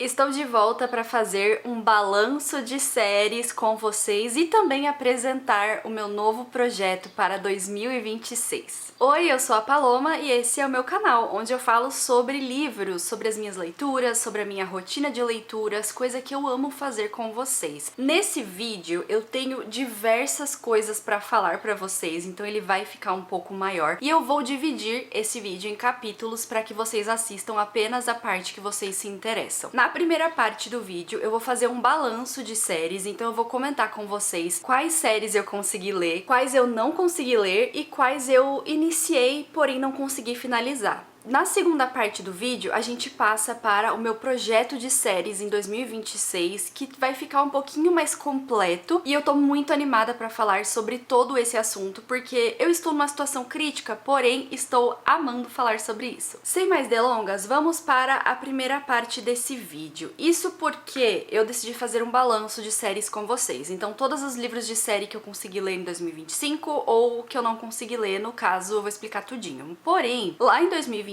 Estou de volta para fazer um balanço de séries com vocês e também apresentar o meu novo projeto para 2026. Oi, eu sou a Paloma e esse é o meu canal, onde eu falo sobre livros, sobre as minhas leituras, sobre a minha rotina de leituras, coisa que eu amo fazer com vocês. Nesse vídeo eu tenho diversas coisas para falar para vocês, então ele vai ficar um pouco maior e eu vou dividir esse vídeo em capítulos para que vocês assistam apenas a parte que vocês se interessam. Na primeira parte do vídeo eu vou fazer um balanço de séries, então eu vou comentar com vocês quais séries eu consegui ler, quais eu não consegui ler e quais eu iniciei, porém não consegui finalizar. Na segunda parte do vídeo, a gente passa para o meu projeto de séries em 2026, que vai ficar um pouquinho mais completo, e eu tô muito animada para falar sobre todo esse assunto, porque eu estou numa situação crítica, porém estou amando falar sobre isso. Sem mais delongas, vamos para a primeira parte desse vídeo. Isso porque eu decidi fazer um balanço de séries com vocês, então todos os livros de série que eu consegui ler em 2025 ou que eu não consegui ler, no caso, eu vou explicar tudinho. Porém, lá em 2024,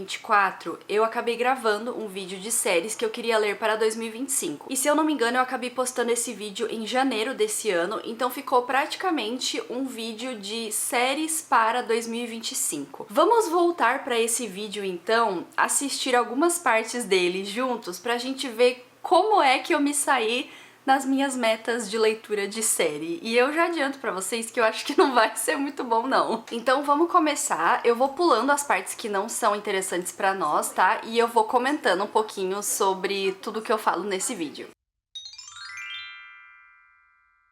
eu acabei gravando um vídeo de séries que eu queria ler para 2025. E se eu não me engano, eu acabei postando esse vídeo em janeiro desse ano, então ficou praticamente um vídeo de séries para 2025. Vamos voltar para esse vídeo então, assistir algumas partes dele juntos pra gente ver como é que eu me saí nas minhas metas de leitura de série. E eu já adianto pra vocês que eu acho que não vai ser muito bom, não. Então vamos começar. Eu vou pulando as partes que não são interessantes pra nós, tá? E eu vou comentando um pouquinho sobre tudo que eu falo nesse vídeo.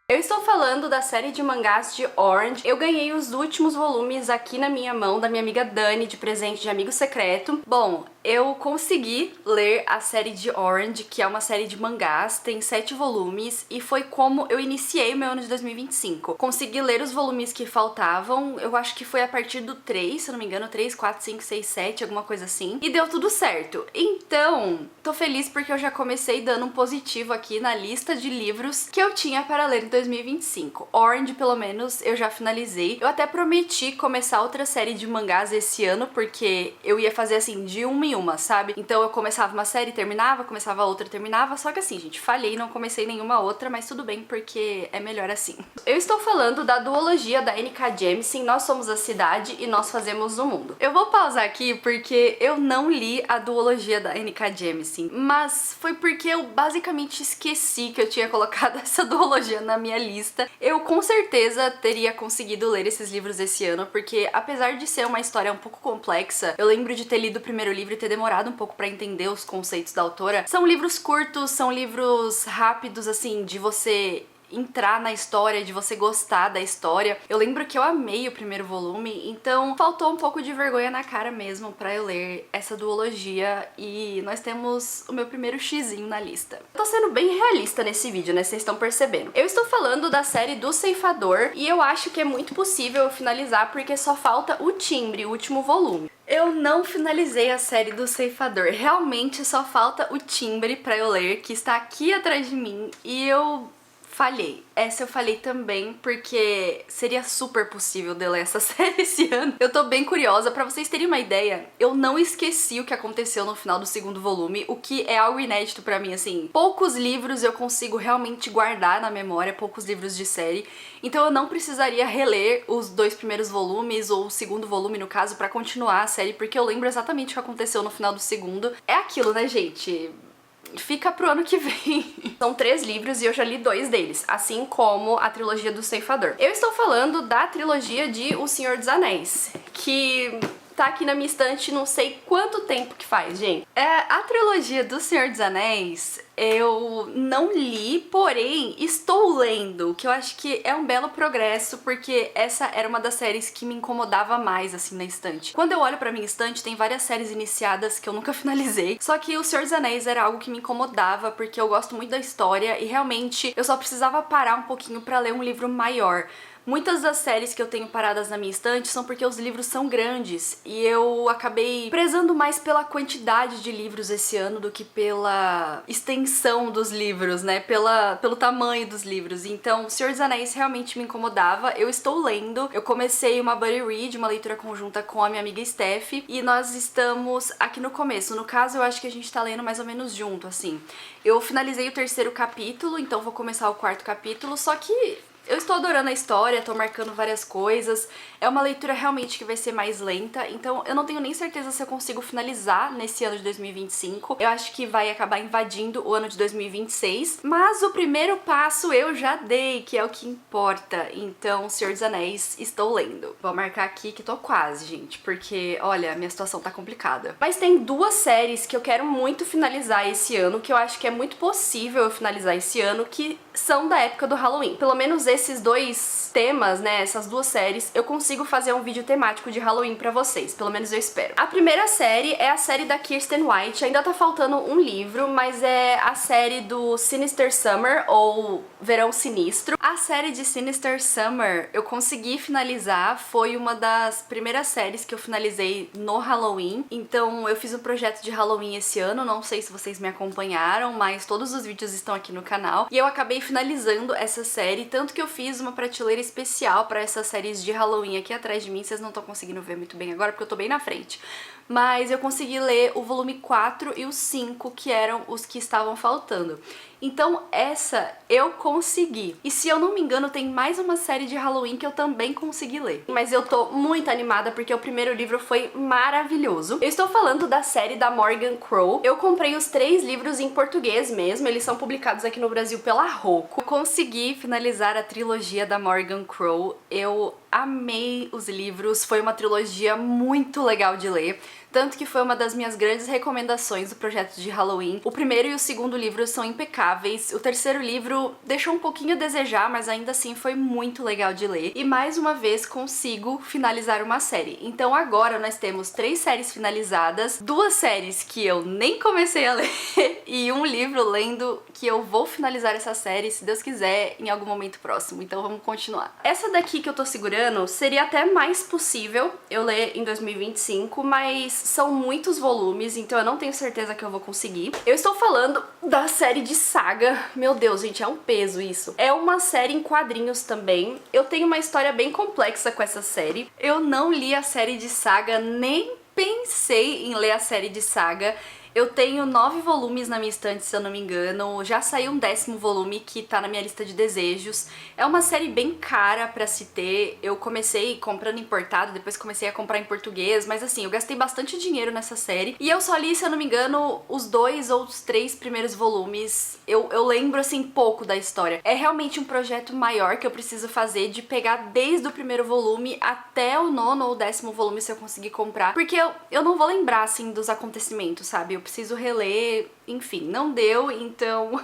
Eu estou falando da série de mangás de Orange. Eu ganhei os últimos volumes aqui na minha mão, da minha amiga Dani, de presente de amigo secreto. Bom, eu consegui ler a série de Orange, que é uma série de mangás, tem 7 volumes, e foi como eu iniciei o meu ano de 2025. Consegui ler os volumes que faltavam, eu acho que foi a partir do 3, se eu não me engano, 3, 4, 5, 6, 7, alguma coisa assim, e deu tudo certo. Então, tô feliz porque eu já comecei dando um positivo aqui na lista de livros que eu tinha para ler em 2025. Orange, pelo menos, eu já finalizei. Eu até prometi começar outra série de mangás esse ano, porque eu ia fazer assim, de uma em uma, sabe? Então eu começava uma série, terminava, começava outra, terminava, só que assim, gente, falhei, não comecei nenhuma outra, mas tudo bem, porque é melhor assim. Eu estou falando da duologia da N.K. Jemisin, Nós Somos a Cidade e Nós Fazemos o Mundo. Eu vou pausar aqui porque eu não li a duologia da N.K. Jemisin, mas foi porque eu basicamente esqueci que eu tinha colocado essa duologia na minha lista. Eu com certeza teria conseguido ler esses livros esse ano, porque apesar de ser uma história um pouco complexa, eu lembro de ter lido o primeiro livro e ter demorado um pouco pra entender os conceitos da autora. São livros curtos, são livros rápidos, assim, de você entrar na história, de você gostar da história. Eu lembro que eu amei o primeiro volume, então faltou um pouco de vergonha na cara mesmo pra eu ler essa duologia, e nós temos o meu primeiro xizinho na lista. Eu tô sendo bem realista nesse vídeo, né? Vocês estão percebendo. Eu estou falando da série do Ceifador, e eu acho que é muito possível eu finalizar porque só falta o Timbre, o último volume. Eu não finalizei a série do Ceifador, realmente só falta o Timbre pra eu ler, que está aqui atrás de mim, e eu falhei. Essa eu falhei também, porque seria super possível de eu ler essa série esse ano. Eu tô bem curiosa. Pra vocês terem uma ideia, eu não esqueci o que aconteceu no final do segundo volume, o que é algo inédito pra mim, assim. Poucos livros eu consigo realmente guardar na memória, poucos livros de série, então eu não precisaria reler os 2 primeiros volumes, ou o segundo volume, no caso, pra continuar a série, porque eu lembro exatamente o que aconteceu no final do segundo. É aquilo, né, gente? Fica pro ano que vem. São 3 livros e eu já li 2 deles, assim como a trilogia do Ceifador. Eu estou falando da trilogia de O Senhor dos Anéis, que tá aqui na minha estante não sei quanto tempo que faz, gente. A trilogia do Senhor dos Anéis eu não li, porém estou lendo, que eu acho que é um belo progresso, porque essa era uma das séries que me incomodava mais, assim, na estante. Quando eu olho pra minha estante, tem várias séries iniciadas que eu nunca finalizei, só que O Senhor dos Anéis era algo que me incomodava, porque eu gosto muito da história e realmente eu só precisava parar um pouquinho pra ler um livro maior. Muitas das séries que eu tenho paradas na minha estante são porque os livros são grandes e eu acabei prezando mais pela quantidade de livros esse ano do que pela extensão dos livros, né? Pelo tamanho dos livros. Então, Senhor dos Anéis realmente me incomodava. Eu estou lendo. Eu comecei uma buddy read, uma leitura conjunta com a minha amiga Steph, e nós estamos aqui no começo. No caso, eu acho que a gente tá lendo mais ou menos junto, assim. Eu finalizei o 3º capítulo, então vou começar o 4º capítulo, só que eu estou adorando a história, tô marcando várias coisas. É uma leitura realmente que vai ser mais lenta, então eu não tenho nem certeza se eu consigo finalizar nesse ano de 2025. Eu acho que vai acabar invadindo o ano de 2026, mas o primeiro passo eu já dei, que é o que importa. Então, Senhor dos Anéis, estou lendo. Vou marcar aqui que tô quase, gente, porque, olha, minha situação tá complicada. Mas tem 2 séries que eu quero muito finalizar esse ano, que eu acho que é muito possível eu finalizar esse ano, que são da época do Halloween. Pelo menos esses 2 temas, né, essas 2 séries, eu consigo fazer um vídeo temático de Halloween pra vocês, pelo menos eu espero. A primeira série é a série da Kirsten White, ainda tá faltando um livro, mas é a série do Sinister Summer, ou Verão Sinistro. A série de Sinister Summer eu consegui finalizar, foi uma das primeiras séries que eu finalizei no Halloween, então eu fiz um projeto de Halloween esse ano, não sei se vocês me acompanharam, mas todos os vídeos estão aqui no canal, e eu acabei finalizando essa série, tanto que eu fiz uma prateleira especial pra essas séries de Halloween aqui atrás de mim. Vocês não estão conseguindo ver muito bem agora porque eu tô bem na frente, mas eu consegui ler o volume 4 e o 5, que eram os que estavam faltando. Então essa eu consegui. E se eu não me engano, tem mais uma série de Halloween que eu também consegui ler. Mas eu tô muito animada porque o primeiro livro foi maravilhoso. Eu estou falando da série da Morgan Crow. Eu comprei os 3 livros em português mesmo, eles são publicados aqui no Brasil pela Rocco. Eu consegui finalizar a trilogia da Morgan Crow. Eu amei os livros, foi uma trilogia muito legal de ler. Tanto que foi uma das minhas grandes recomendações do projeto de Halloween. O primeiro e o segundo livro são impecáveis. O terceiro livro deixou um pouquinho a desejar, mas ainda assim foi muito legal de ler. E mais uma vez consigo finalizar uma série. Então agora nós temos 3 séries finalizadas, 2 séries que eu nem comecei a ler e um livro lendo que eu vou finalizar essa série, se Deus quiser, em algum momento próximo. Então vamos continuar. Essa daqui que eu tô segurando seria até mais possível eu ler em 2025, mas são muitos volumes, então eu não tenho certeza que eu vou conseguir. Eu estou falando da série de Saga. Meu Deus, gente, é um peso isso. É uma série em quadrinhos também. Eu tenho uma história bem complexa com essa série. Eu não li a série de Saga, nem pensei em ler a série de Saga. Eu tenho 9 volumes na minha estante, se eu não me engano. Já saiu um 10º volume que tá na minha lista de desejos. É uma série bem cara pra se ter. Eu comecei comprando importado, depois comecei a comprar em português, mas assim, eu gastei bastante dinheiro nessa série. E eu só li, se eu não me engano, os 2 ou os 3 primeiros volumes. Eu lembro, assim, pouco da história. É realmente um projeto maior que eu preciso fazer, de pegar desde o primeiro volume até o 9º ou 10º volume, se eu conseguir comprar. Porque eu não vou lembrar, assim, dos acontecimentos, sabe? Eu preciso reler, enfim, não deu, então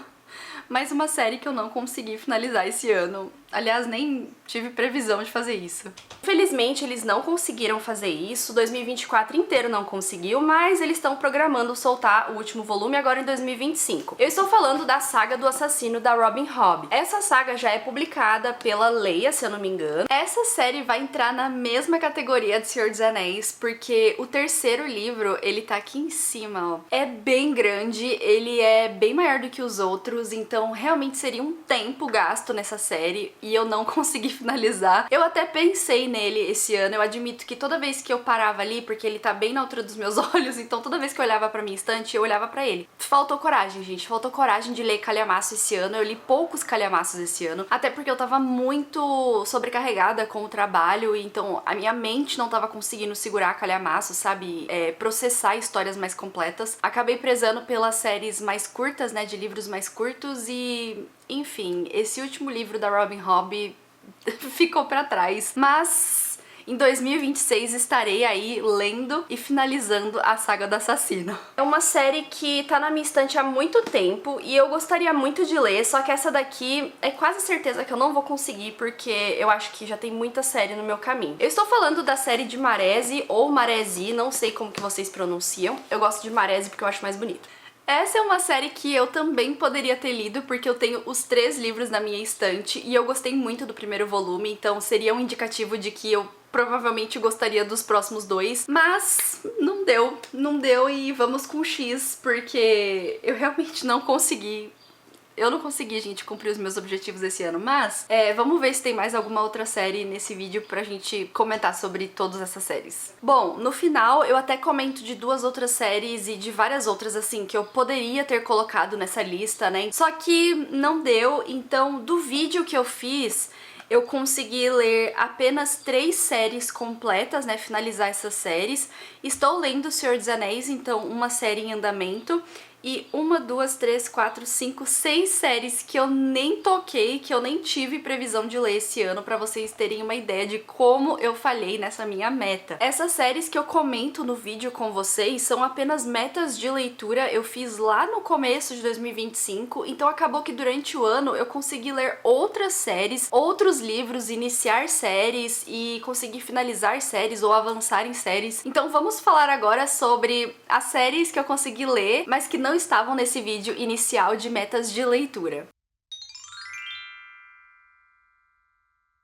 mais uma série que eu não consegui finalizar esse ano. Aliás, nem tive previsão de fazer isso. Infelizmente, eles não conseguiram fazer isso, 2024 inteiro não conseguiu, mas eles estão programando soltar o último volume agora em 2025. Eu estou falando da saga do assassino da Robin Hood. Essa saga já é publicada pela Leia, se eu não me engano. Essa série vai entrar na mesma categoria de Senhor dos Anéis, porque o terceiro livro, ele tá aqui em cima, ó. É bem grande, ele é bem maior do que os outros, então realmente seria um tempo gasto nessa série, e eu não consegui finalizar. Eu até pensei nele esse ano, eu admito que toda vez que eu parava ali, porque ele tá bem na altura dos meus olhos, então toda vez que eu olhava pra minha estante, eu olhava pra ele. Faltou coragem, gente, faltou coragem de ler calhamaço esse ano. Eu li poucos calhamaços esse ano, até porque eu tava muito sobrecarregada com o trabalho, então a minha mente não tava conseguindo segurar calhamaço, sabe? Processar histórias mais completas. Acabei prezando pelas séries mais curtas, né, de livros mais curtos e... enfim, esse último livro da Robin Hood ficou pra trás, mas em 2026 estarei aí lendo e finalizando a saga do assassino. É uma série que tá na minha estante há muito tempo e eu gostaria muito de ler, só que essa daqui é quase certeza que eu não vou conseguir, porque eu acho que já tem muita série no meu caminho. Eu estou falando da série de Maresi ou Maresi, não sei como que vocês pronunciam, eu gosto de Maresi porque eu acho mais bonito. Essa é uma série que eu também poderia ter lido, porque eu tenho os 3 livros na minha estante e eu gostei muito do primeiro volume, então seria um indicativo de que eu provavelmente gostaria dos próximos 2, mas não deu e vamos com X, porque eu realmente não consegui. Eu não consegui, gente, cumprir os meus objetivos esse ano, mas vamos ver se tem mais alguma outra série nesse vídeo pra gente comentar sobre todas essas séries. Bom, no final eu até comento de 2 outras séries e de várias outras, assim, que eu poderia ter colocado nessa lista, né? Só que não deu, então do vídeo que eu fiz, eu consegui ler apenas 3 séries completas, né, finalizar essas séries. Estou lendo O Senhor dos Anéis, então uma série em andamento. E 1, 2, 3, 4, 5, 6 séries que eu nem toquei, que eu nem tive previsão de ler esse ano, pra vocês terem uma ideia de como eu falhei nessa minha meta. Essas séries que eu comento no vídeo com vocês são apenas metas de leitura, eu fiz lá no começo de 2025, então acabou que durante o ano eu consegui ler outras séries, outros livros, iniciar séries e conseguir finalizar séries ou avançar em séries. Então vamos falar agora sobre as séries que eu consegui ler, mas que não estavam nesse vídeo inicial de metas de leitura.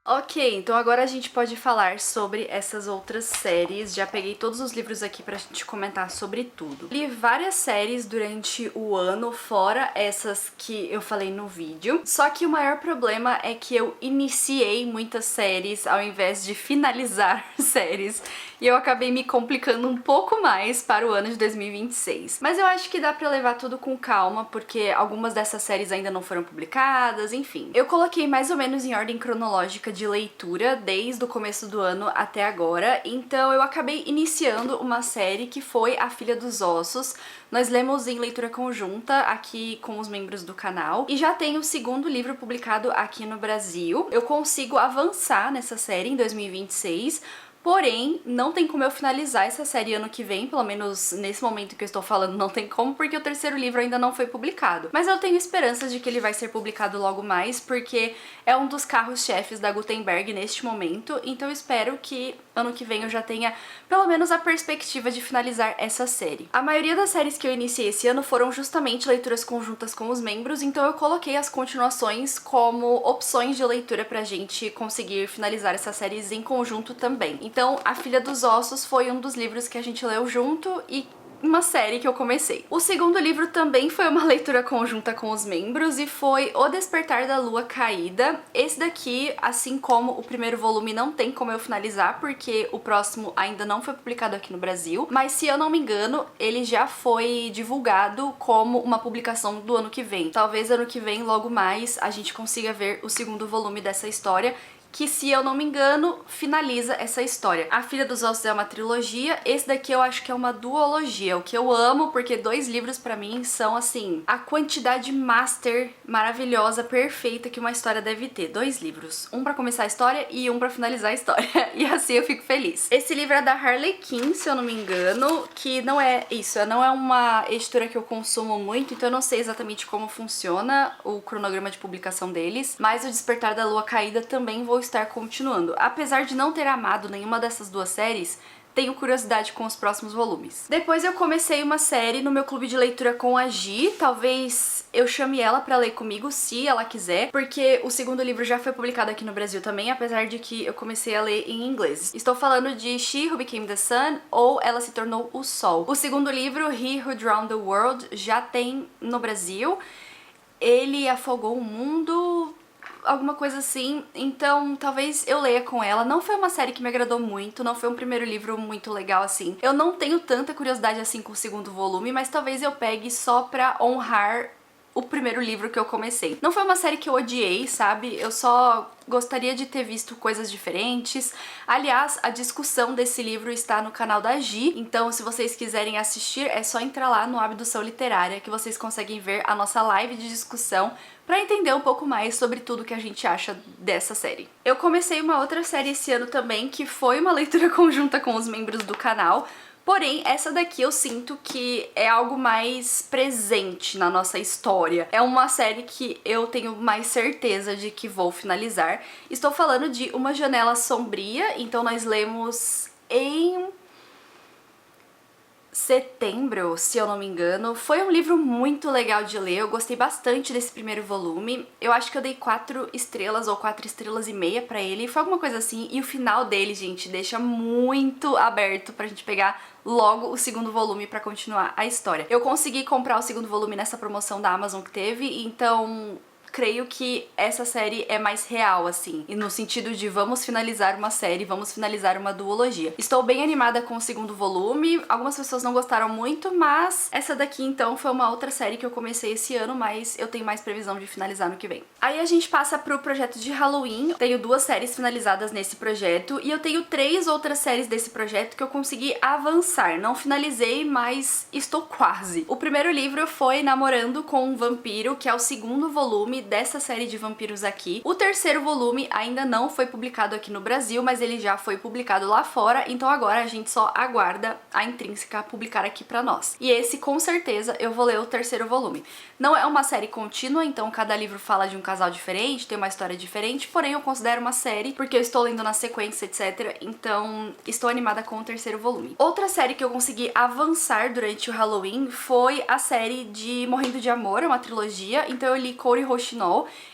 Ok, então agora a gente pode falar sobre essas outras séries. Já peguei todos os livros aqui pra gente comentar sobre tudo. Li várias séries durante o ano, fora essas que eu falei no vídeo. Só que o maior problema é que eu iniciei muitas séries ao invés de finalizar séries. E eu acabei me complicando um pouco mais para o ano de 2026. Mas eu acho que dá pra levar tudo com calma, porque algumas dessas séries ainda não foram publicadas, enfim. Eu coloquei mais ou menos em ordem cronológica de leitura desde o começo do ano até agora, então eu acabei iniciando uma série que foi A Filha dos Ossos. Nós lemos em leitura conjunta aqui com os membros do canal e já tem o 2º livro publicado aqui no Brasil. Eu consigo avançar nessa série em 2026, porém, não tem como eu finalizar essa série ano que vem, pelo menos nesse momento que eu estou falando não tem como, porque o 3º livro ainda não foi publicado. Mas eu tenho esperanças de que ele vai ser publicado logo mais, porque é um dos carros-chefes da Gutenberg neste momento, então eu espero que ano que vem eu já tenha pelo menos a perspectiva de finalizar essa série. A maioria das séries que eu iniciei esse ano foram justamente leituras conjuntas com os membros, então eu coloquei as continuações como opções de leitura pra gente conseguir finalizar essas séries em conjunto também. Então, A Filha dos Ossos foi um dos livros que a gente leu junto e uma série que eu comecei. O 2º livro também foi uma leitura conjunta com os membros e foi O Despertar da Lua Caída. Esse daqui, assim como o primeiro volume, não tem como eu finalizar, porque o próximo ainda não foi publicado aqui no Brasil, mas se eu não me engano, ele já foi divulgado como uma publicação do ano que vem. Talvez ano que vem, logo mais, a gente consiga ver o 2º volume dessa história, que, se eu não me engano, finaliza essa história. A Filha dos Ossos é uma trilogia, esse daqui eu acho que é uma duologia, o que eu amo, porque 2 livros pra mim são, assim, a quantidade master maravilhosa, perfeita que uma história deve ter. 2 livros, um pra começar a história e um pra finalizar a história, e assim eu fico feliz. Esse livro é da Harlequin, se eu não me engano, que não é isso, não é uma editora que eu consumo muito, então eu não sei exatamente como funciona o cronograma de publicação deles, mas O Despertar da Lua Caída também vou estar continuando. Apesar de não ter amado nenhuma dessas 2 séries, tenho curiosidade com os próximos volumes. Depois eu comecei uma série no meu clube de leitura com a Gi, talvez eu chame ela pra ler comigo, se ela quiser, porque o 2º livro já foi publicado aqui no Brasil também, apesar de que eu comecei a ler em inglês. Estou falando de She Who Became the Sun, ou Ela Se Tornou o Sol. O 2º livro, He Who Drowned the World, já tem no Brasil. Ele afogou o mundo, alguma coisa assim, então talvez eu leia com ela. Não foi uma série que me agradou muito, não foi um primeiro livro muito legal assim. Eu não tenho tanta curiosidade assim com o 2º volume, mas talvez eu pegue só pra honrar o primeiro livro que eu comecei. Não foi uma série que eu odiei, sabe? Eu só gostaria de ter visto coisas diferentes. Aliás, a discussão desse livro está no canal da Gi, então se vocês quiserem assistir, é só entrar lá no Abdução Literária que vocês conseguem ver a nossa live de discussão pra entender um pouco mais sobre tudo que a gente acha dessa série. Eu comecei uma outra série esse ano também, que foi uma leitura conjunta com os membros do canal, porém, essa daqui eu sinto que é algo mais presente na nossa história. É uma série que eu tenho mais certeza de que vou finalizar. Estou falando de Uma Janela Sombria, então nós lemos em setembro, se eu não me engano. Foi um livro muito legal de ler, eu gostei bastante desse primeiro volume. Eu acho que eu dei 4 estrelas ou 4 estrelas e meia pra ele, foi alguma coisa assim. E o final dele, gente, deixa muito aberto pra gente pegar logo o segundo volume pra continuar a história. Eu consegui comprar o segundo volume nessa promoção da Amazon que teve, então creio que essa série é mais real, assim, e no sentido de vamos finalizar uma série, vamos finalizar uma duologia. Estou bem animada com o segundo volume, algumas pessoas não gostaram muito, mas essa daqui então foi uma outra série que eu comecei esse ano, mas eu tenho mais previsão de finalizar no que vem. Aí a gente passa pro projeto de Halloween, tenho 2 séries finalizadas nesse projeto, e eu tenho 3 outras séries desse projeto que eu consegui avançar. Não finalizei, mas estou quase. O primeiro livro foi Namorando com um Vampiro, que é o segundo volume dessa série de vampiros aqui. O terceiro volume ainda não foi publicado aqui no Brasil, mas ele já foi publicado lá fora, então agora a gente só aguarda a Intrínseca publicar aqui pra nós. E esse, com certeza, eu vou ler o terceiro volume. Não é uma série contínua, então cada livro fala de um casal diferente, tem uma história diferente, porém eu considero uma série porque eu estou lendo na sequência, etc. Então estou animada com o terceiro volume. Outra série que eu consegui avançar durante o Halloween foi a série de Morrendo de Amor, uma trilogia, então eu li Kaori Hoshinol.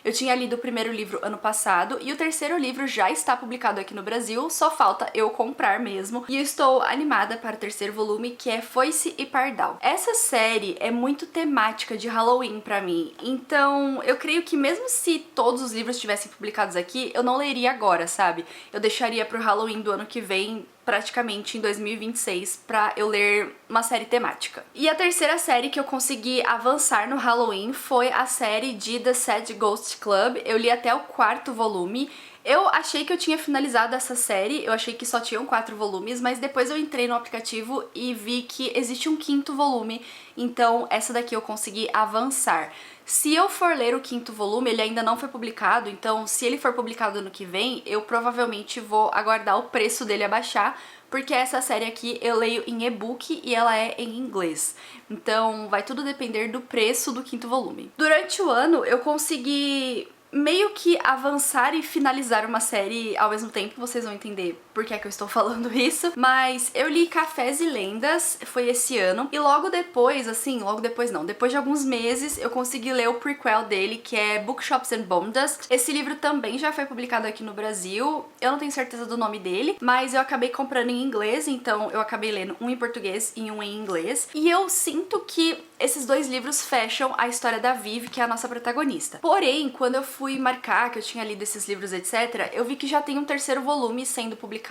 Eu tinha lido o primeiro livro ano passado e o terceiro livro já está publicado aqui no Brasil, só falta eu comprar mesmo. E eu estou animada para o terceiro volume, que é Foice e Pardal. Essa série é muito temática de Halloween pra mim, então eu creio que mesmo se todos os livros estivessem publicados aqui, eu não leria agora, sabe? Eu deixaria pro Halloween do ano que vem, praticamente em 2026, pra eu ler uma série temática. E a terceira série que eu consegui avançar no Halloween foi a série de The Sad Ghost Club. Eu li até o 4º volume. Eu achei que eu tinha finalizado essa série, eu achei que só tinham 4 volumes, mas depois eu entrei no aplicativo e vi que existe um 5º volume, então essa daqui eu consegui avançar. Se eu for ler o 5º volume, ele ainda não foi publicado, então se ele for publicado ano que vem, eu provavelmente vou aguardar o preço dele abaixar, porque essa série aqui eu leio em e-book e ela é em inglês. Então vai tudo depender do preço do 5º volume. Durante o ano eu consegui meio que avançar e finalizar uma série ao mesmo tempo, vocês vão entender por que é que eu estou falando isso, mas eu li Cafés e Lendas, foi esse ano, e logo depois, assim, logo depois não, depois de alguns meses, eu consegui ler o prequel dele, que é Bookshops and Bone Dust. Esse livro também já foi publicado aqui no Brasil, eu não tenho certeza do nome dele, mas eu acabei comprando em inglês, então eu acabei lendo um em português e um em inglês, e eu sinto que esses 2 livros fecham a história da Viv, que é a nossa protagonista. Porém, quando eu fui marcar que eu tinha lido esses livros, etc., eu vi que já tem um 3º volume sendo publicado,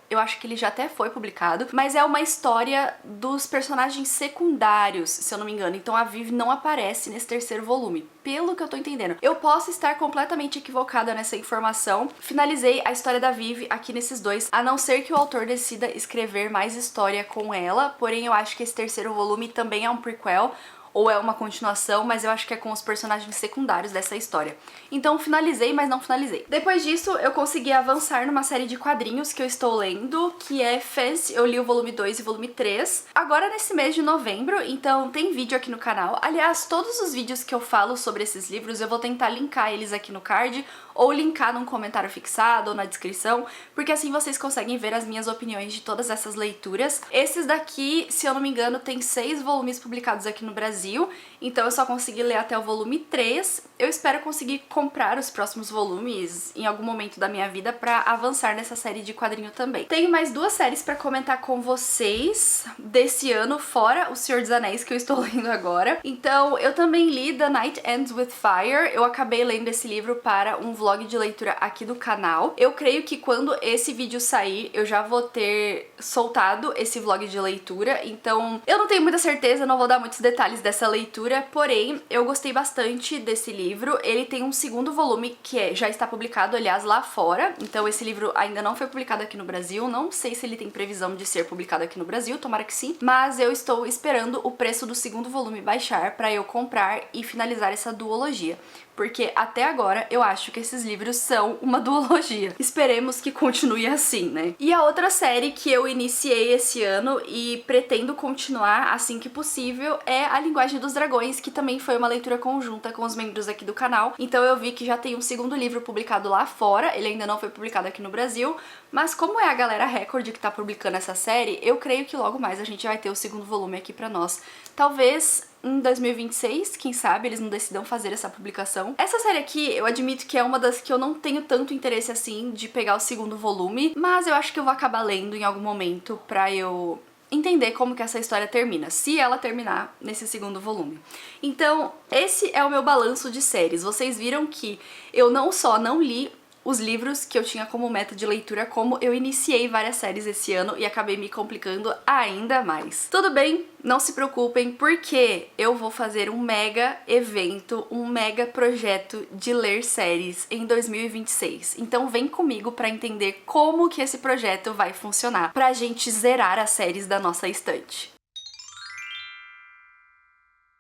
eu acho que ele já até foi publicado, mas é uma história dos personagens secundários, se eu não me engano, então a Viv não aparece nesse 3º volume, pelo que eu tô entendendo. Eu posso estar completamente equivocada nessa informação. Finalizei a história da Viv aqui nesses 2, a não ser que o autor decida escrever mais história com ela, porém eu acho que esse 3º volume também é um prequel, ou é uma continuação, mas eu acho que é com os personagens secundários dessa história. Então finalizei, mas não finalizei. Depois disso, eu consegui avançar numa série de quadrinhos que eu estou lendo, que é Fancy. Eu li o volume 2 e o volume 3. Agora nesse mês de novembro, então tem vídeo aqui no canal. Aliás, todos os vídeos que eu falo sobre esses livros, eu vou tentar linkar eles aqui no card, ou linkar num comentário fixado ou na descrição, porque assim vocês conseguem ver as minhas opiniões de todas essas leituras. Esses daqui, se eu não me engano, tem 6 volumes publicados aqui no Brasil, então eu só consegui ler até o volume 3. Eu espero conseguir comprar os próximos volumes em algum momento da minha vida pra avançar nessa série de quadrinho também. Tenho mais 2 séries pra comentar com vocês desse ano, fora O Senhor dos Anéis, que eu estou lendo agora. Então, eu também li The Night Ends with Fire. Eu acabei lendo esse livro para um vlog de leitura aqui do canal. Eu creio que quando esse vídeo sair, eu já vou ter soltado esse vlog de leitura, então eu não tenho muita certeza, não vou dar muitos detalhes dessa leitura, porém, eu gostei bastante desse livro. Ele tem um 2º volume que já está publicado, aliás, lá fora, então esse livro ainda não foi publicado aqui no Brasil, não sei se ele tem previsão de ser publicado aqui no Brasil, tomara que sim, mas eu estou esperando o preço do 2º volume baixar para eu comprar e finalizar essa duologia, porque até agora eu acho que esses livros são uma duologia. Esperemos que continue assim, né? E a outra série que eu iniciei esse ano e pretendo continuar assim que possível é A Linguagem dos Dragões, que também foi uma leitura conjunta com os membros aqui do canal. Então eu vi que já tem um segundo livro publicado lá fora, ele ainda não foi publicado aqui no Brasil, mas como é a Galera Record que tá publicando essa série, eu creio que logo mais a gente vai ter o segundo volume aqui pra nós. Talvez em 2026, quem sabe, eles não decidam fazer essa publicação. Essa série aqui, eu admito que é uma das que eu não tenho tanto interesse assim de pegar o segundo volume, mas eu acho que eu vou acabar lendo em algum momento pra eu entender como que essa história termina, se ela terminar nesse segundo volume. Então, esse é o meu balanço de séries. Vocês viram que eu não só não li os livros que eu tinha como meta de leitura, como eu iniciei várias séries esse ano e acabei me complicando ainda mais. Tudo bem, não se preocupem, porque eu vou fazer um mega evento, um mega projeto de ler séries em 2026. Então vem comigo pra entender como que esse projeto vai funcionar, pra gente zerar as séries da nossa estante.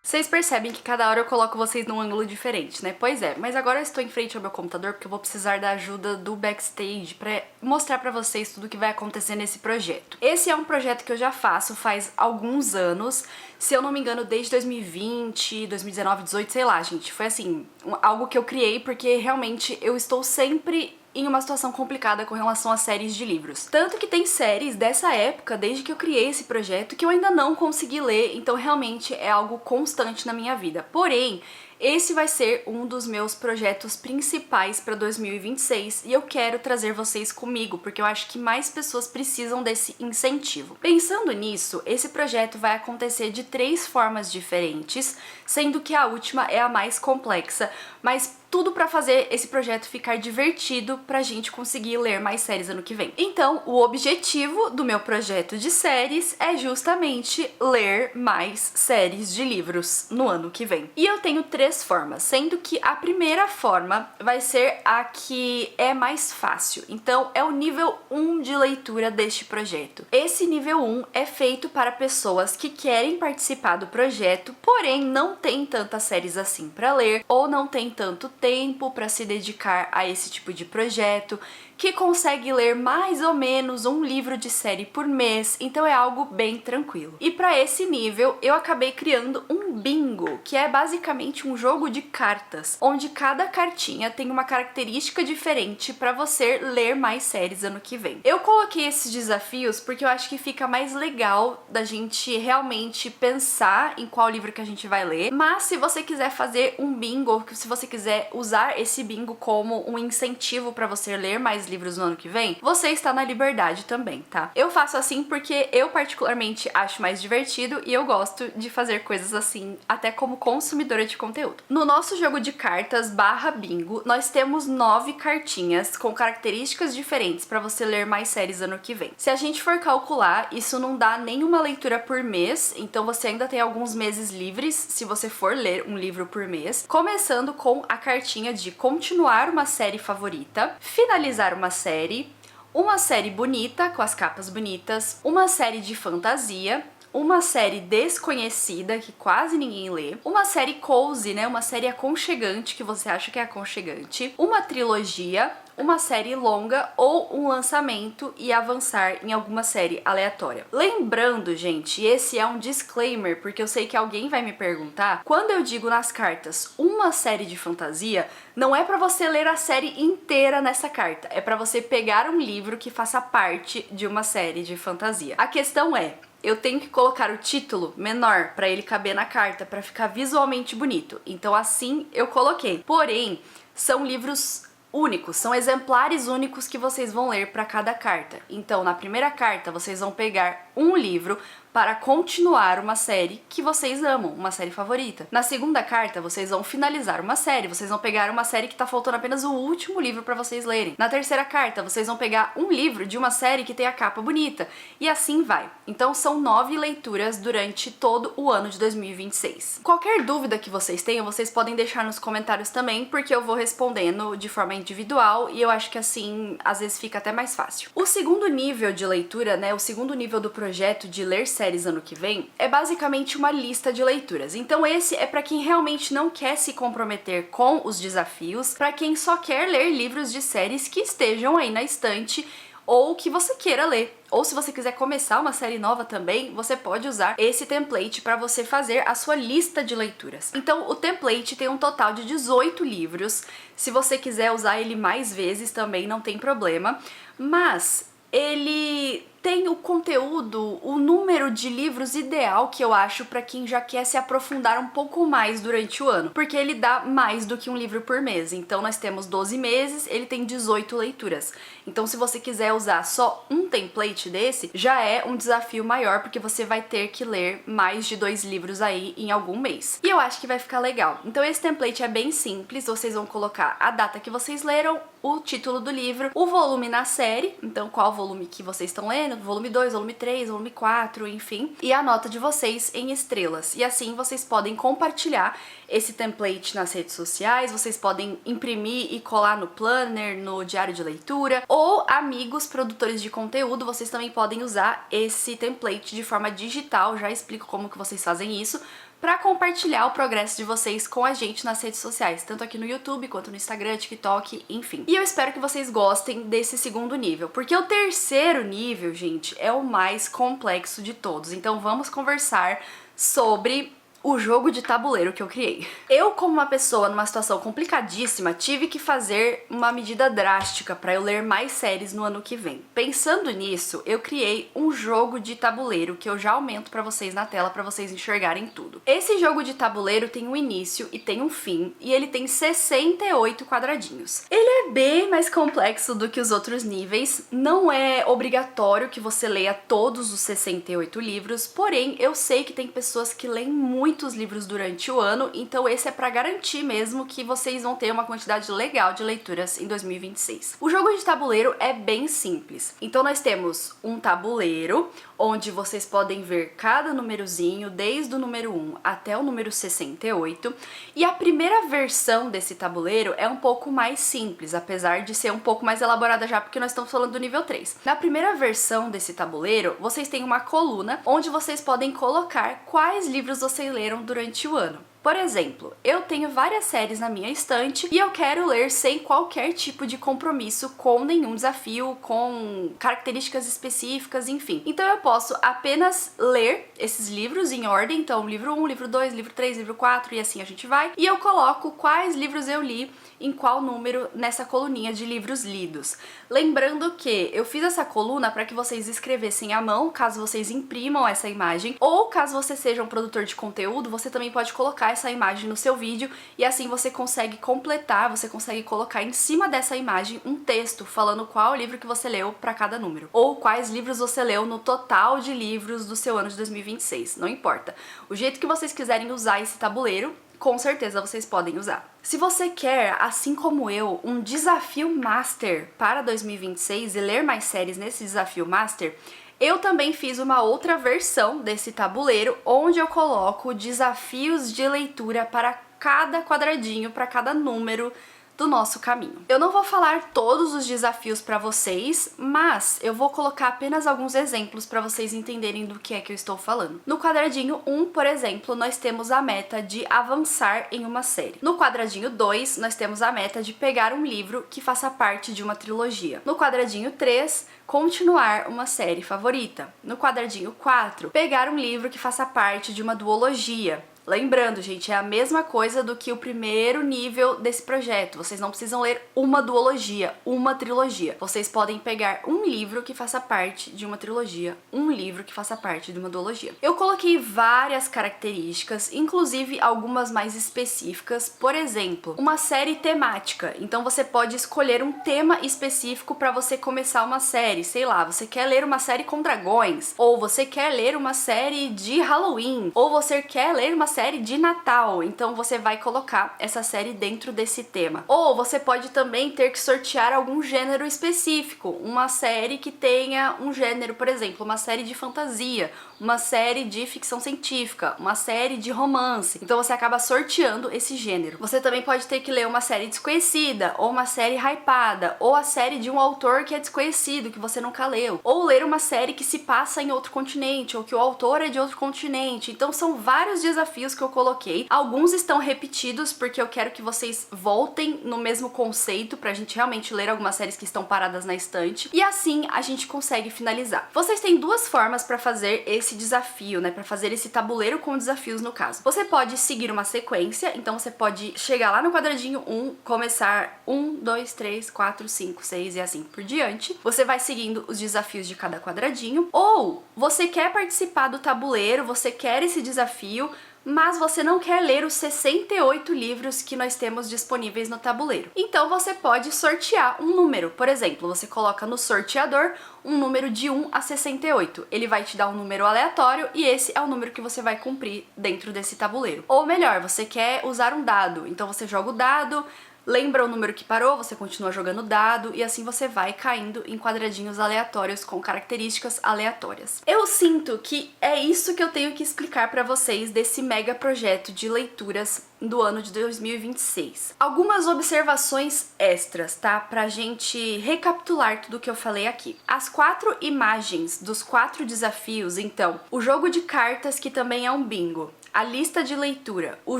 Vocês percebem que cada hora eu coloco vocês num ângulo diferente, né? Pois é, mas agora eu estou em frente ao meu computador porque eu vou precisar da ajuda do backstage pra mostrar pra vocês tudo o que vai acontecer nesse projeto. Esse é um projeto que eu já faço faz alguns anos, se eu não me engano desde 2020, 2019, 2018, sei lá, gente. Foi assim, algo que eu criei porque realmente eu estou sempre em uma situação complicada com relação a séries de livros. Tanto que tem séries dessa época, desde que eu criei esse projeto, que eu ainda não consegui ler, então realmente é algo constante na minha vida. Porém, esse vai ser um dos meus projetos principais para 2026 e eu quero trazer vocês comigo, porque eu acho que mais pessoas precisam desse incentivo. Pensando nisso, esse projeto vai acontecer de 3 formas diferentes, sendo que a última é a mais complexa, mas tudo pra fazer esse projeto ficar divertido pra gente conseguir ler mais séries ano que vem. Então, o objetivo do meu projeto de séries é justamente ler mais séries de livros no ano que vem. E eu tenho 3 formas, sendo que a primeira forma vai ser a que é mais fácil. Então, é o nível 1 de leitura deste projeto. Esse nível 1 é feito para pessoas que querem participar do projeto, porém não tem tantas séries assim pra ler, ou não tem tanto tempo para se dedicar a esse tipo de projeto, que consegue ler mais ou menos um livro de série por mês, então é algo bem tranquilo. E para esse nível, eu acabei criando um bingo, que é basicamente um jogo de cartas, onde cada cartinha tem uma característica diferente para você ler mais séries ano que vem. Eu coloquei esses desafios porque eu acho que fica mais legal da gente realmente pensar em qual livro que a gente vai ler, mas se você quiser fazer um bingo, se você quiser usar esse bingo como um incentivo para você ler mais livros no ano que vem, você está na liberdade também, tá? Eu faço assim porque eu particularmente acho mais divertido e eu gosto de fazer coisas assim, até como consumidora de conteúdo. No nosso jogo de cartas barra bingo, nós temos 9 cartinhas com características diferentes para você ler mais séries ano que vem. Se a gente for calcular, isso não dá nenhuma leitura por mês, então você ainda tem alguns meses livres se você for ler um livro por mês, começando com a cartinha de continuar uma série favorita, finalizar uma série bonita, com as capas bonitas, uma série de fantasia, uma série desconhecida que quase ninguém lê, uma série cozy, né, uma série aconchegante que você acha que é aconchegante, uma trilogia, uma série longa ou um lançamento e avançar em alguma série aleatória. Lembrando, gente, esse é um disclaimer, porque eu sei que alguém vai me perguntar, quando eu digo nas cartas uma série de fantasia, não é pra você ler a série inteira nessa carta, é pra você pegar um livro que faça parte de uma série de fantasia. A questão é, eu tenho que colocar o título menor para ele caber na carta, para ficar visualmente bonito. Então assim eu coloquei. Porém, são livros únicos, são exemplares únicos que vocês vão ler para cada carta. Então, na primeira carta, vocês vão pegar um livro para continuar uma série que vocês amam, uma série favorita. Na segunda carta, vocês vão finalizar uma série, vocês vão pegar uma série que tá faltando apenas o último livro para vocês lerem. Na terceira carta, vocês vão pegar um livro de uma série que tem a capa bonita, e assim vai. Então são 9 leituras durante todo o ano de 2026. Qualquer dúvida que vocês tenham, vocês podem deixar nos comentários também, porque eu vou respondendo de forma individual, e eu acho que assim, às vezes fica até mais fácil. O segundo nível de leitura, né, o segundo nível do projeto de ler séries séries ano que vem é basicamente uma lista de leituras. Então esse é para quem realmente não quer se comprometer com os desafios, para quem só quer ler livros de séries que estejam aí na estante ou que você queira ler. Ou se você quiser começar uma série nova também, você pode usar esse template para você fazer a sua lista de leituras. Então, o template tem um total de 18 livros. Se você quiser usar ele mais vezes também não tem problema, mas ele tem o conteúdo, o número de livros ideal que eu acho para quem já quer se aprofundar um pouco mais durante o ano, porque ele dá mais do que um livro por mês. Então nós temos 12 meses, ele tem 18 leituras. Então se você quiser usar só um template desse, já é um desafio maior, porque você vai ter que ler mais de 2 livros aí em algum mês. E eu acho que vai ficar legal. Então esse template é bem simples, vocês vão colocar a data que vocês leram, o título do livro, o volume na série, então qual volume que vocês estão lendo, volume 2, volume 3, volume 4, enfim, e a nota de vocês em estrelas. E assim vocês podem compartilhar esse template nas redes sociais, vocês podem imprimir e colar no planner, no diário de leitura, ou amigos produtores de conteúdo, vocês também podem usar esse template de forma digital, já explico como que vocês fazem isso, para compartilhar o progresso de vocês com a gente nas redes sociais, tanto aqui no YouTube quanto no Instagram, TikTok, enfim. E eu espero que vocês gostem desse segundo nível, porque o terceiro nível, gente, é o mais complexo de todos. Então vamos conversar sobre o jogo de tabuleiro que eu criei. Eu, como uma pessoa numa situação complicadíssima, tive que fazer uma medida drástica para eu ler mais séries no ano que vem. Pensando nisso, eu criei um jogo de tabuleiro que eu já aumento para vocês na tela para vocês enxergarem tudo. Esse jogo de tabuleiro tem um início e tem um fim, e ele tem 68 quadradinhos. Ele é bem mais complexo do que os outros níveis, não é obrigatório que você leia todos os 68 livros, porém eu sei que tem pessoas que leem muitos livros durante o ano, então esse é para garantir mesmo que vocês vão ter uma quantidade legal de leituras em 2026. O jogo de tabuleiro é bem simples. Então nós temos um tabuleiro onde vocês podem ver cada númerozinho, desde o número 1 até o número 68, e a primeira versão desse tabuleiro é um pouco mais simples, apesar de ser um pouco mais elaborada já, porque nós estamos falando do nível 3. Na primeira versão desse tabuleiro, vocês têm uma coluna onde vocês podem colocar quais livros vocês leram durante o ano. Por exemplo, eu tenho várias séries na minha estante e eu quero ler sem qualquer tipo de compromisso com nenhum desafio, com características específicas, enfim. Então eu posso apenas ler esses livros em ordem, então livro 1, livro 2, livro 3, livro 4 e assim a gente vai. E eu coloco quais livros eu li em qual número nessa coluninha de livros lidos. Lembrando que eu fiz essa coluna para que vocês escrevessem à mão, caso vocês imprimam essa imagem, ou caso você seja um produtor de conteúdo, você também pode colocar essa imagem no seu vídeo e assim você consegue completar, você consegue colocar em cima dessa imagem um texto falando qual livro que você leu para cada número, ou quais livros você leu no total de livros do seu ano de 2026, não importa. O jeito que vocês quiserem usar esse tabuleiro, com certeza vocês podem usar. Se você quer, assim como eu, um desafio master para 2026 e ler mais séries nesse desafio master, eu também fiz uma outra versão desse tabuleiro onde eu coloco desafios de leitura para cada quadradinho, para cada número do nosso caminho. Eu não vou falar todos os desafios para vocês, mas eu vou colocar apenas alguns exemplos para vocês entenderem do que é que eu estou falando. No quadradinho 1, por exemplo, nós temos a meta de avançar em uma série. No quadradinho 2, nós temos a meta de pegar um livro que faça parte de uma trilogia. No quadradinho 3, continuar uma série favorita. No quadradinho 4, pegar um livro que faça parte de uma duologia. Lembrando, gente, é a mesma coisa do que o primeiro nível desse projeto. Vocês não precisam ler uma duologia, uma trilogia. Vocês podem pegar um livro que faça parte de uma trilogia, um livro que faça parte de uma duologia. Eu coloquei várias características, inclusive algumas mais específicas. Por exemplo, uma série temática. Então você pode escolher um tema específico para você começar uma série. Sei lá, você quer ler uma série com dragões, ou você quer ler uma série de Halloween, ou você quer ler uma série de Natal, então você vai colocar essa série dentro desse tema. Ou você pode também ter que sortear algum gênero específico, uma série que tenha um gênero, por exemplo, uma série de fantasia, uma série de ficção científica, uma série de romance. Então você acaba sorteando esse gênero. Você também pode ter que ler uma série desconhecida, ou uma série hypada, ou a série de um autor que é desconhecido, que você nunca leu, ou ler uma série que se passa em outro continente, ou que o autor é de outro continente. Então são vários desafios que eu coloquei. Alguns estão repetidos porque eu quero que vocês voltem no mesmo conceito pra gente realmente ler algumas séries que estão paradas na estante, e assim a gente consegue finalizar. Vocês têm duas formas pra fazer esse desafio, né, pra fazer esse tabuleiro com desafios no caso. Você pode seguir uma sequência, então você pode chegar lá no quadradinho 1, começar 1, 2, 3, 4, 5, 6 e assim por diante. Você vai seguindo os desafios de cada quadradinho, ou você quer participar do tabuleiro, você quer esse desafio, mas você não quer ler os 68 livros que nós temos disponíveis no tabuleiro. Então você pode sortear um número. Por exemplo, você coloca no sorteador um número de 1 a 68. Ele vai te dar um número aleatório e esse é o número que você vai cumprir dentro desse tabuleiro. Ou melhor, você quer usar um dado, então você joga o dado, lembra o número que parou, você continua jogando dado e assim você vai caindo em quadradinhos aleatórios com características aleatórias. Eu sinto que é isso que eu tenho que explicar pra vocês desse mega projeto de leituras do ano de 2026. Algumas observações extras, tá? Pra gente recapitular tudo que eu falei aqui. As 4 imagens dos 4 desafios, então, o jogo de cartas, que também é um bingo, a lista de leitura, o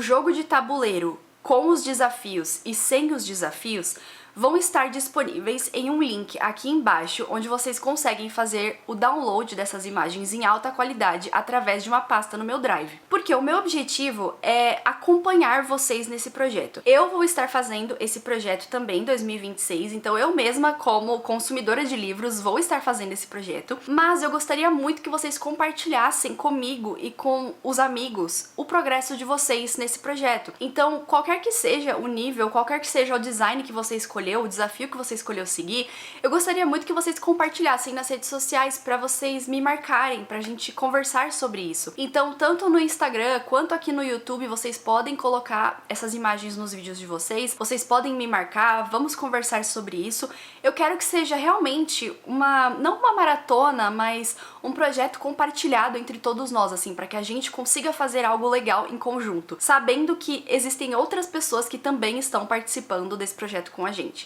jogo de tabuleiro, com os desafios e sem os desafios, vão estar disponíveis em um link aqui embaixo, onde vocês conseguem fazer o download dessas imagens em alta qualidade através de uma pasta no meu Drive. Porque o meu objetivo é acompanhar vocês nesse projeto. Eu vou estar fazendo esse projeto também em 2026, então eu mesma, como consumidora de livros, vou estar fazendo esse projeto, mas eu gostaria muito que vocês compartilhassem comigo e com os amigos o progresso de vocês nesse projeto. Então, qualquer que seja o nível, qualquer que seja o design que você escolheu, o desafio que você escolheu seguir, eu gostaria muito que vocês compartilhassem nas redes sociais pra vocês me marcarem, pra gente conversar sobre isso. Então, tanto no Instagram quanto aqui no YouTube, vocês podem colocar essas imagens nos vídeos de vocês podem me marcar, vamos conversar sobre isso. Eu quero que seja realmente não uma maratona, mas um projeto compartilhado entre todos nós, assim, pra que a gente consiga fazer algo legal em conjunto, sabendo que existem outras pessoas que também estão participando desse projeto com a gente.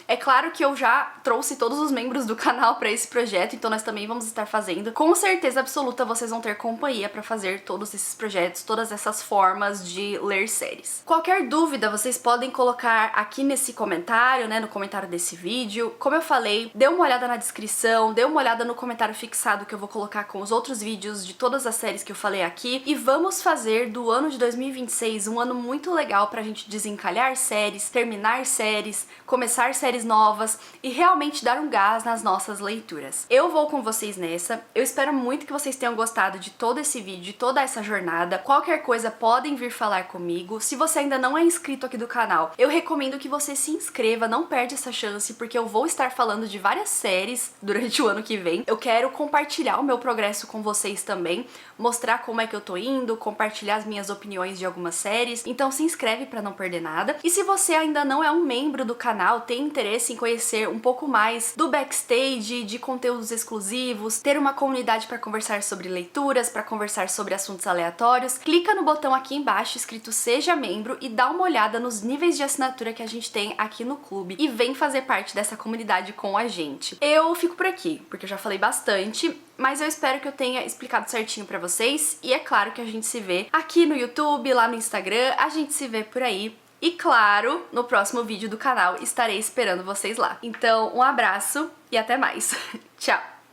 É claro que eu já trouxe todos os membros do canal para esse projeto, então nós também vamos estar fazendo. Com certeza absoluta vocês vão ter companhia para fazer todos esses projetos, todas essas formas de ler séries. Qualquer dúvida vocês podem colocar aqui nesse comentário, né, no comentário desse vídeo. Como eu falei, dê uma olhada na descrição, dê uma olhada no comentário fixado que eu vou colocar com os outros vídeos de todas as séries que eu falei aqui. E vamos fazer do ano de 2026 um ano muito legal pra gente desencalhar séries, terminar séries, começar séries novas e realmente dar um gás nas nossas leituras. Eu vou com vocês nessa, eu espero muito que vocês tenham gostado de todo esse vídeo, de toda essa jornada. Qualquer coisa podem vir falar comigo. Se você ainda não é inscrito aqui do canal, eu recomendo que você se inscreva, não perde essa chance, porque eu vou estar falando de várias séries durante o ano que vem. Eu quero compartilhar o meu progresso com vocês também, mostrar como é que eu tô indo, compartilhar as minhas opiniões de algumas séries, então se inscreve pra não perder nada. E se você ainda não é um membro do canal, tem interesse em conhecer um pouco mais do backstage, de conteúdos exclusivos, ter uma comunidade para conversar sobre leituras, para conversar sobre assuntos aleatórios, clica no botão aqui embaixo escrito Seja Membro e dá uma olhada nos níveis de assinatura que a gente tem aqui no clube e vem fazer parte dessa comunidade com a gente. Eu fico por aqui, porque eu já falei bastante, mas eu espero que eu tenha explicado certinho pra vocês e é claro que a gente se vê aqui no YouTube, lá no Instagram, a gente se vê por aí. E claro, no próximo vídeo do canal estarei esperando vocês lá. Então, um abraço e até mais. Tchau!